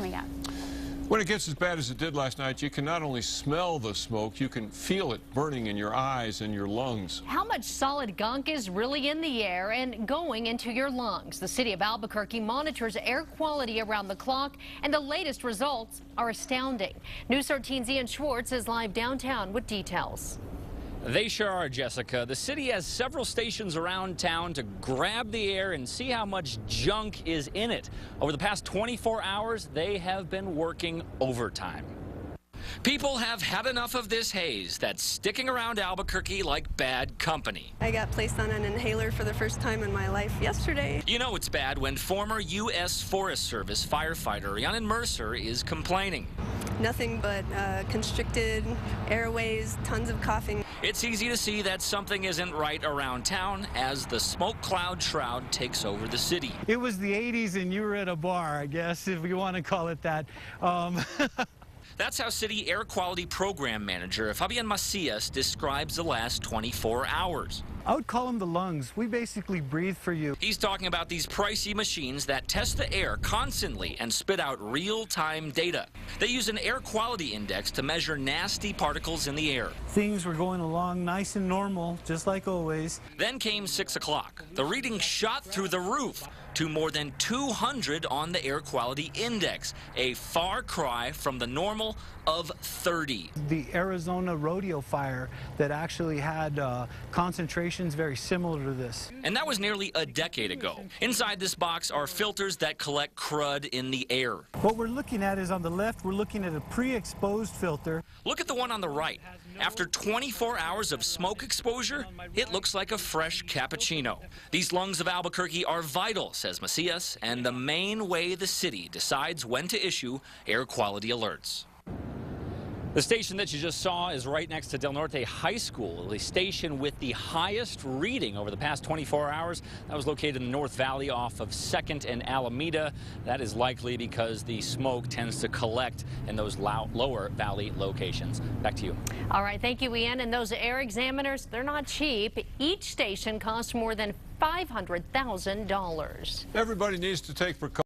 coming up. When it gets as bad as it did last night, you can not only smell the smoke, you can feel it burning in your eyes and your lungs. How much solid gunk is really in the air and going into your lungs? The city of Albuquerque monitors air quality around the clock, and the latest results are astounding. News 13's Ian Schwartz is live downtown with details. They sure are, Jessica. The city has several stations around town to grab the air and see how much junk is in it. Over the past 24 hours, they have been working overtime. People have had enough of this haze that's sticking around Albuquerque like bad company. I got placed on an inhaler for the first time in my life yesterday. You know it's bad when former U.S. Forest Service firefighter Rhiannon Mercer is complaining. Nothing but constricted airways, tons of coughing. It's easy to see that something isn't right around town as the smoke cloud shroud takes over the city. It was the 80s and you were at a bar, I guess, if you want to call it that. That's how City Air Quality Program Manager Fabian Macias describes the last 24 hours. I would call them the lungs. We basically breathe for you. He's talking about these pricey machines that test the air constantly and spit out real-time data. They use an air quality index to measure nasty particles in the air. Things were going along nice and normal, just like always. Then came 6 o'clock. The reading shot through the roof to more than 200 on the air quality index, a far cry from the normal of 30. The Arizona rodeo fire that actually had concentrations very similar to this. And that was nearly a decade ago. Inside this box are filters that collect crud in the air. What we're looking at is on the left, we're looking at a pre-exposed filter. Look at the one on the right. After 24 hours of smoke exposure, it looks like a fresh cappuccino. These lungs of Albuquerque are vital, says Macias, and the main way the city decides when to issue air quality alerts. The station that you just saw is right next to Del Norte High School, the station with the highest reading over the past 24 hours. That was located in the North Valley off of 2nd and Alameda. That is likely because the smoke tends to collect in those lower valley locations. Back to you. All right, thank you, Ian. And those air examiners, they're not cheap. Each station costs more than $500,000. Everybody needs to take precautions.